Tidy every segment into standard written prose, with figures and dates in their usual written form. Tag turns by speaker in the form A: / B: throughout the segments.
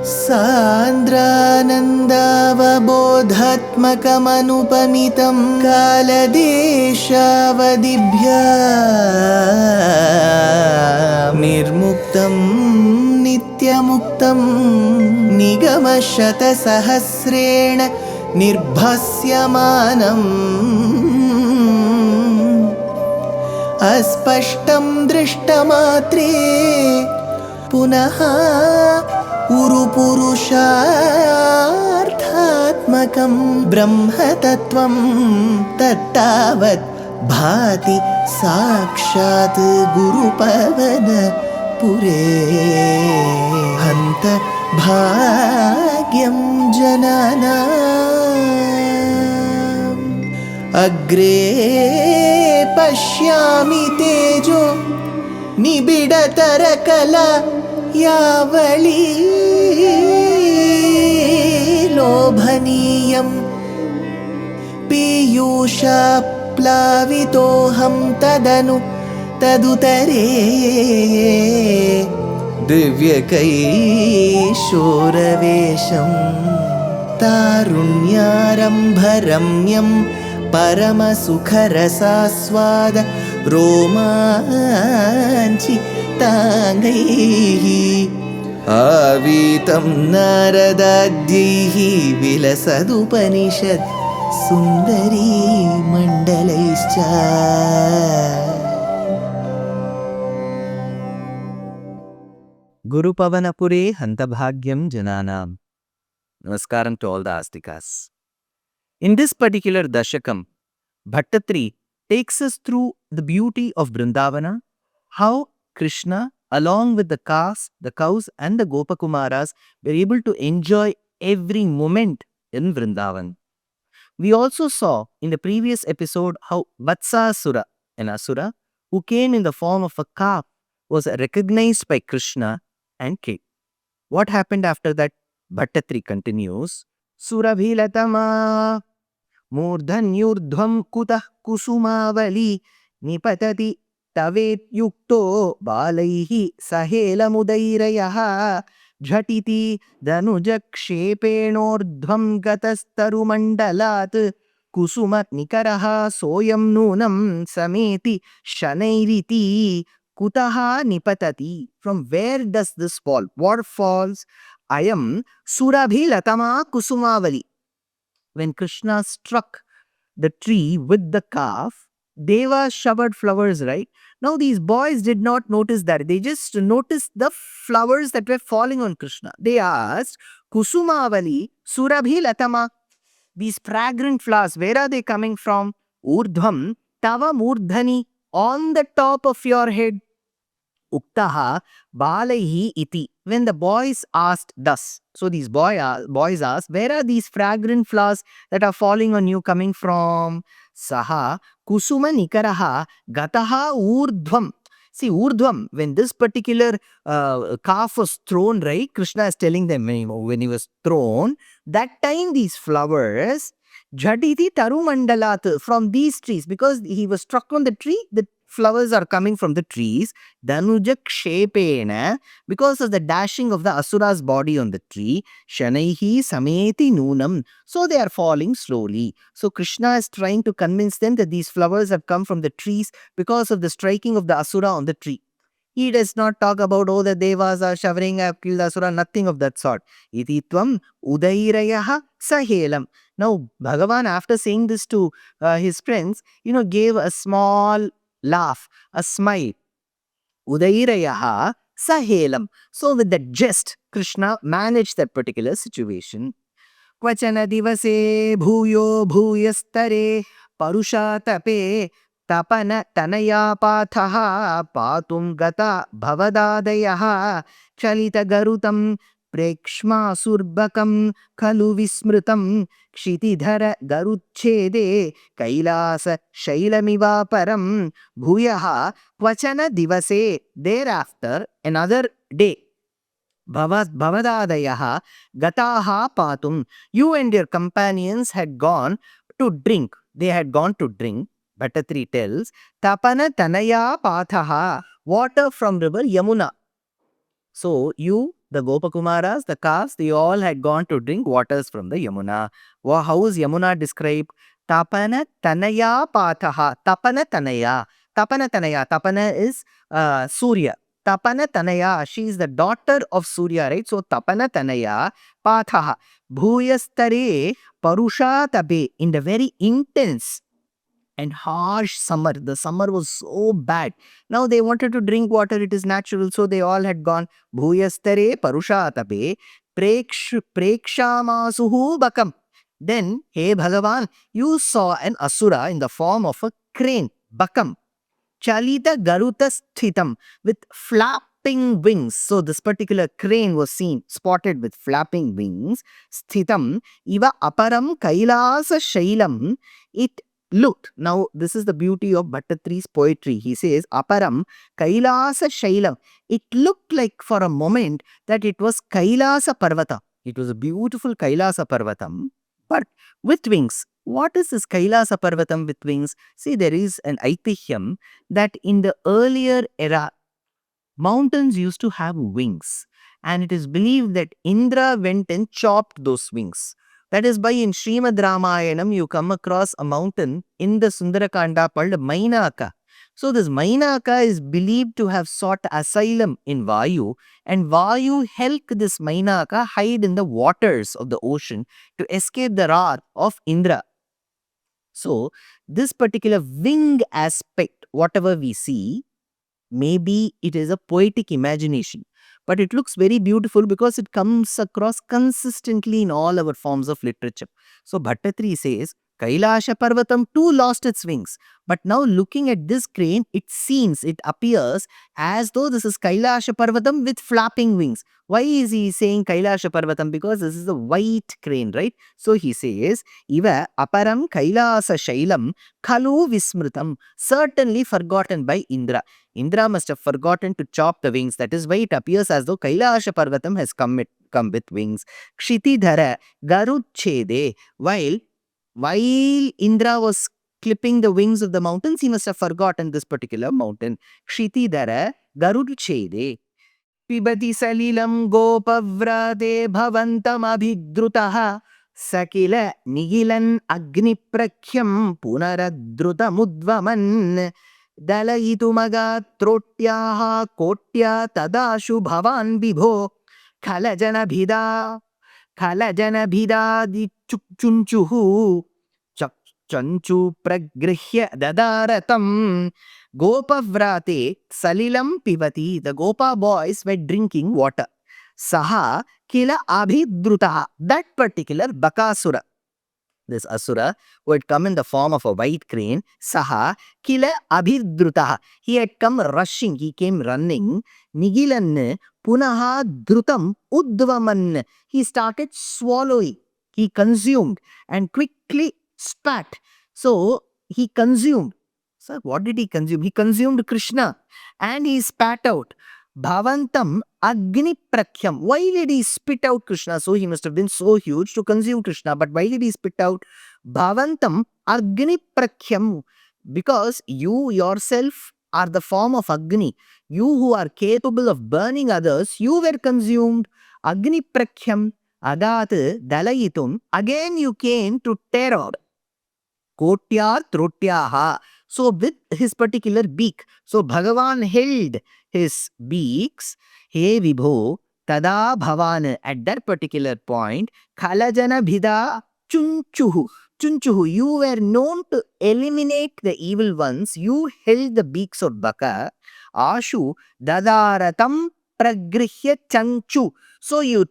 A: सान्द्रानन्दावबोधात्मकमनुपमितं कालदेशावदिभ्या निर्मुक्तं नित्यमुक्तं निगमशतसहस्रेण निर्भास्यमानम् अस्पष्टं दृष्टमात्रे पुनः उरुपुरुषार्थात्मकं ब्रह्मतत्त्वं तत्तावत् भाति साक्षात् गुरुपवनपुरे हन्त भाग्यं जनानाम् अग्रे पश्यामि तेजो निबिडतरकला यावली लोभनीयं पीयूषाप्लावितोऽहं तदुतरे दिव्यकैशोरवेशं तारुण्यारम्भरम्यं परमसुखरसास्वाद रोमाञ्चिताङ्गैः आवीतं नारदाद्यैः विलसदुपनिषत् सुन्दरी मण्डलैश्च. Gurupavanapure Hantabhagyam Jananam. Namaskaram to all the Astikas. In this particular Dashakam, Bhattatri takes us through the beauty of Vrindavana, how Krishna, along with the cows and the Gopakumaras, were able to enjoy every moment in Vrindavan. We also saw in the previous episode how Vatsasura, an Asura, who came in the form of a calf, was recognized by Krishna and killed. What happened after that? Bhattatri continues, Surabhilatama Murdhanyurdhvam kutah kusumavali nipatati tavet yukto balaihi sahela mudairayaha jhatiti danujakshepenordhvam gatastarumandalat kusumat nikaraha soyam nunam sameti shanairiti kutaha nipatati. From where does this fall? What falls? Ayam Surabhilatama kusumavali. When Krishna struck the tree with the calf, Devas showered flowers, right? Now these boys did not notice that. They just noticed the flowers that were falling on Krishna. They asked, Kusumavali, Surabhilatama. These fragrant flowers, where are they coming from? Urdhvam, Tava Murdhani, on the top of your head. Uktaha balaihi iti. When the boys asked thus, so these boys asked, where are these fragrant flowers that are falling on you coming from? Saha kusuma nikaraha gataha urdhvam. See, urdhvam, when this particular calf was thrown, right? Krishna is telling them when he was thrown, that time these flowers, jaditi tarumandalat, from these trees, because he was struck on the tree, the flowers are coming from the trees. Danujakshepena, because of the dashing of the Asura's body on the tree. Shanaihi sameti nunam. So they are falling slowly. So Krishna is trying to convince them that these flowers have come from the trees because of the striking of the Asura on the tree. He does not talk about, the Devas are showering, have killed Asura, nothing of that sort. Iti tvam udairayaha sahelam. Now, Bhagavan, after saying this to his friends, gave a small laugh, a smile. Udairayaha sahelam. So with that jest, Krishna managed that particular situation. Kvachana divase bhuyo bhuyastare parusha tape tapana tanaya pathaha patum gata bhavadadayaha chalita garutam prekshma surbakam khalu vismrutam kshitidhara garuchede kailasa shailamiva param bhuyaha kvachana divase. Thereafter, another day, Bhavadadayaha gataha patum. You and your companions had gone to drink. They had gone to drink. Bhattatri tells, Tapana tanaya pathaha, water from river Yamuna. So you The Gopakumaras, the calves, they all had gone to drink waters from the Yamuna. How is Yamuna described? Tapana Tanaya Pataha. Tapana Tanaya. Tapana Tanaya. Tapana is Surya. Tapana Tanaya. She is the daughter of Surya, right? So Tapana Tanaya Pataha. Bhuyastare Parusha Tabe. In the very intense and harsh summer. The summer was so bad. Now they wanted to drink water. It is natural. So they all had gone. Bhuyastare Parushatape Prekshamasuhu Bakam. Then, hey Bhagavan, you saw an asura in the form of a crane, Bakam. Chalita Garuta Sthitam, with flapping wings. So this particular crane was seen, spotted with flapping wings. Sthitam, Iva Aparam Kailasa Shailam. It looked. Now, this is the beauty of Bhattatri's poetry. He says, Aparam Kailasa Shailam. It looked like for a moment that it was Kailasa Parvata. It was a beautiful Kailasa Parvatam, but with wings. What is this Kailasa Parvatam with wings? See, there is an Aitihyam that in the earlier era, mountains used to have wings. And it is believed that Indra went and chopped those wings. That is why in Srimad Ramayanam, you come across a mountain in the Sundarakanda called Mainaka. So this Mainaka is believed to have sought asylum in Vayu, and Vayu helped this Mainaka hide in the waters of the ocean to escape the wrath of Indra. So, this particular wing aspect, whatever we see, maybe it is a poetic imagination, but it looks very beautiful because it comes across consistently in all our forms of literature. So, Bhattatri says, Kailasha Parvatam too lost its wings. But now looking at this crane, it seems, it appears as though this is Kailasha Parvatam with flapping wings. Why is he saying Kailasha Parvatam? Because this is a white crane, right? So he says, Iva aparam Kailasa Shailam Khalu Vismritam, certainly forgotten by Indra. Indra must have forgotten to chop the wings. That is why it appears as though Kailasha Parvatam has come with wings. Kshitidhara Garuchede, while Indra was clipping the wings of the mountains, he must have forgotten this particular mountain. Kshitidhara Garuchede. Pibati Salilam Gopavrade Bhavantam Abhidrutaha Sakila Nigilan Agni Prakyam Punaradruta Mudvaman Dalaitu Trotyaha Kotya Tadashu Bhavan Bibho Khalajana Bhida Di Chunchuhu Chanchu Pragrihya Dadaratam Gopavrate Salilam Pivati. The Gopa boys were drinking water. Saha Kila Abhidruta. That particular Bakasura, this Asura, who had come in the form of a white crane, Saha Kila Abhidruta. He had come rushing, he came running. Nigilan Punaha Drutam Udvaman. He started swallowing. He consumed and quickly spat. So he consumed. Sir, what did he consume? He consumed Krishna and he spat out. Bhavantam Agni Prakyam. Why did he spit out Krishna? So he must have been so huge to consume Krishna. But why did he spit out Bhavantam Agni Prakyam? Because you yourself are the form of Agni. You who are capable of burning others, you were consumed. Agni Prakyam Adat Dalayitum. Again you came to terror. Kotya Trotyaha. So with his particular beak. So Bhagavan held his beaks. He Vibho Tada Bhavan. At that particular point, Khalajana Bhida Chunchuhu. Chunchuhu, you were known to eliminate the evil ones. You held the beaks of Baka. Ashu Dadaratam Pragrihya Chanchu. So you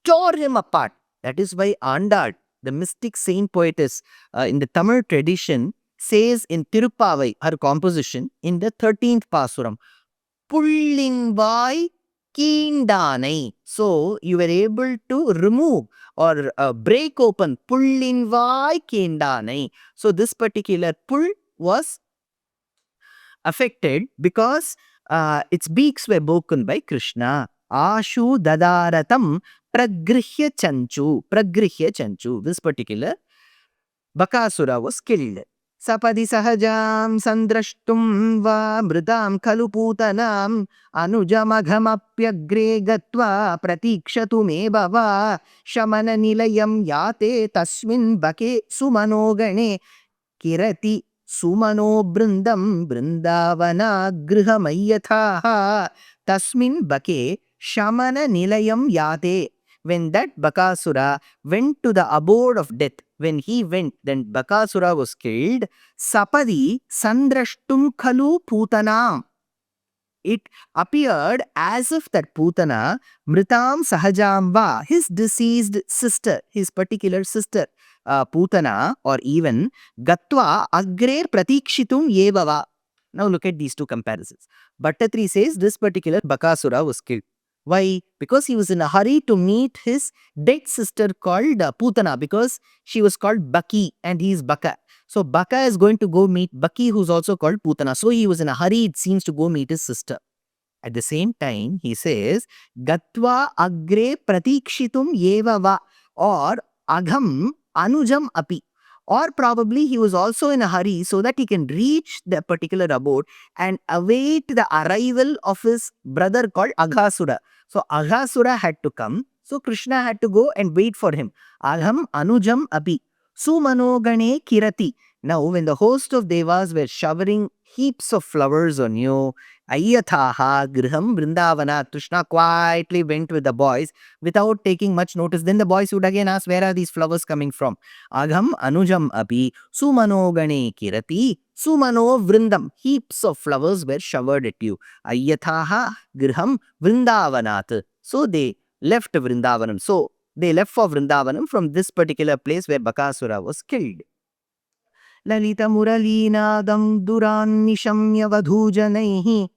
A: tore him apart. That is why Andal, the mystic saint poetess in the Tamil tradition, says in Tirupavai, her composition, in the 13th Pasuram, Pullinvai Kindanai. So you were able to remove or break open Pullinvai Kindanai. So this particular pull was affected because its beaks were broken by Krishna. Ashu Dadaratam Pragrihya Chanchu. Pragrihya Chanchu. This particular Bakasura was killed. Sapadi sahajam sandrashtum va mritam khalu putanam anujamaghamappyagre gatva pratikshatu me bhava shamana nilayam yate tasmin bake sumanogane kirati sumano brindam brindavana grihamayatha tasmin bake shamana nilayam yate. When that Bakasura went to the abode of death, when he went, then Bakasura was killed. Sapadi sandrashtum khalu putanam. It appeared as if that Putana, Mritam Sahajamba, his deceased sister, his particular sister, Putana, or even Gatva Agre Pratikshitum Yevava. Now look at these two comparisons. Bhattatri says this particular Bakasura was killed. Why? Because he was in a hurry to meet his dead sister called Putana, because she was called Baki and he is Baka. So Baka is going to go meet Baki, who's also called Putana. So he was in a hurry, it seems, to go meet his sister. At the same time, he says, Gatva agre pratikshitum yeva va, or agham anujam api. Or probably he was also in a hurry so that he can reach the particular abode and await the arrival of his brother called Aghasura. So Aghasura had to come. So Krishna had to go and wait for him. Agham anujam api. Sumanogane kirati. Now, when the host of devas were showering heaps of flowers on you, Ayathaha Griham Vrindavana, Krishna quietly went with the boys without taking much notice. Then the boys would again ask, where are these flowers coming from? Agham Anujam Api Sumanogane Kirati Sumano Vrindam. Heaps of flowers were showered at you. Ayathaha Griham Vrindavanat. So they left Vrindavanam. So they left for Vrindavanam from this particular place where Bakasura was killed. Lalita Muralinadam Duran Nishamya Vadhujanaihi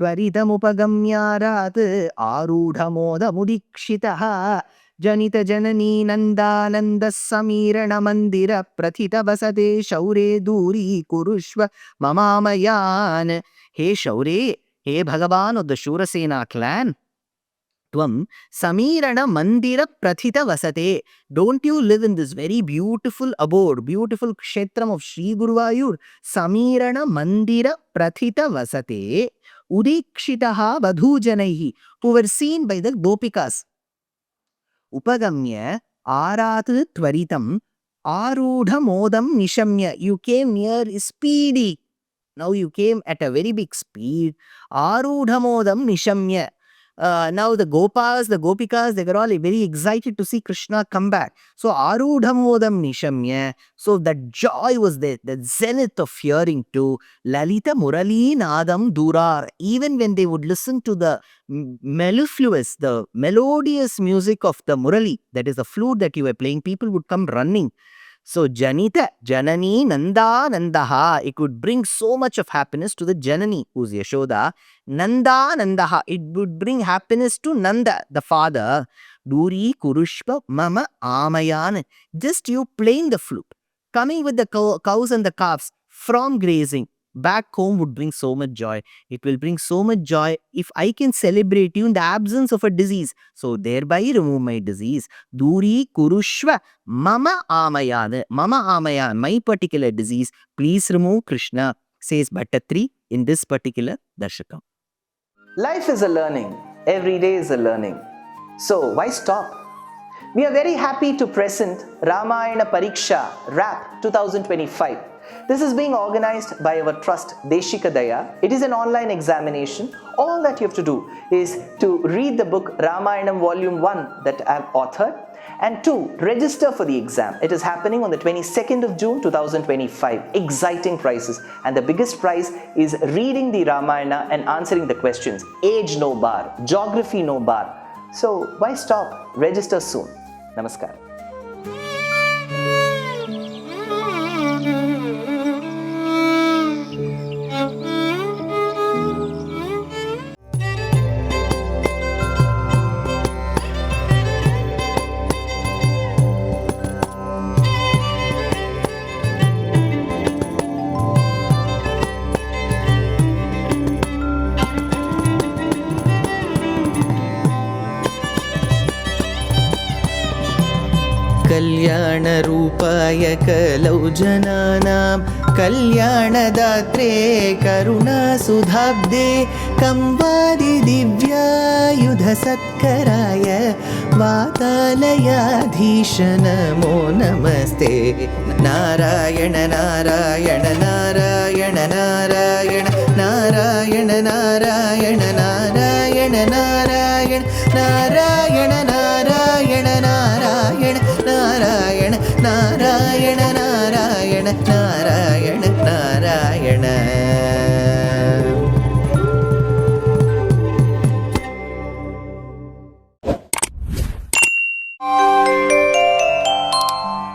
A: Tvaridamupagamyarat Arudhamoda Mudikshitaha Janita Janani Nandananda Samirana Mandira Prathita Vasate Shaure Duri Kurushva Mamamayan. Hey Shaure, hey Bhagavan of the Shurasena clan, Tvam Samirana Mandira Prathita Vasate. Don't you live in this very beautiful abode, beautiful kshetram of Sri Guruvayur? Samirana Mandira Prathita Vasate Udikshitaha Vadhujanaihi, who were seen by the Gopikas. Upagamya Arat Tvaritam Arudha Modam Nishamya. You came near speedy. Now you came at a very big speed. Arudha Modam Nishamya. Now the Gopikas, they were all very excited to see Krishna come back. So Arudhamodam Nishamya. So that joy was there, the zenith of hearing to Lalita Murali Nadam Durar. Even when they would listen to the mellifluous, the melodious music of the Murali, that is the flute that you were playing, people would come running. So Janita, Janani, Nanda, Nandaha, it would bring so much of happiness to the Janani, who's Yashoda. Nanda, Nandaha, it would bring happiness to Nanda, the father. Duri, Kurushpa, Mama, Amayan. Just you playing the flute, coming with the cows and the calves from grazing, back home would bring so much joy. It will bring so much joy if I can celebrate you in the absence of a disease. So thereby remove my disease. Duri Kurushva Mama Amayan. Mama Amayan, my particular disease, please remove, Krishna, says Bhattatri in this particular Dashakam.
B: Life is a learning. Every day is a learning. So why stop? We are very happy to present Ramayana Pariksha RAP 2025. This is being organized by our trust Deshika Daya. It is an online examination. All that you have to do is to read the book Ramayanam Volume 1 that I have authored, and 2, register for the exam. It is happening on the 22nd of June 2025. Exciting prizes, and the biggest prize is reading the Ramayana and answering the questions. Age no bar, geography no bar. So why stop? Register soon. Namaskar.
A: कल्याणरूपाय कलौ जनानां कल्याणदात्रे करुणासुधाब्दे कंवादिदिव्यायुधसत्कराय वातालयाधीश नमो नमस्ते। नारायण नारायण नारायण नारायण नारायण नारायण नारायण नारायण नारायण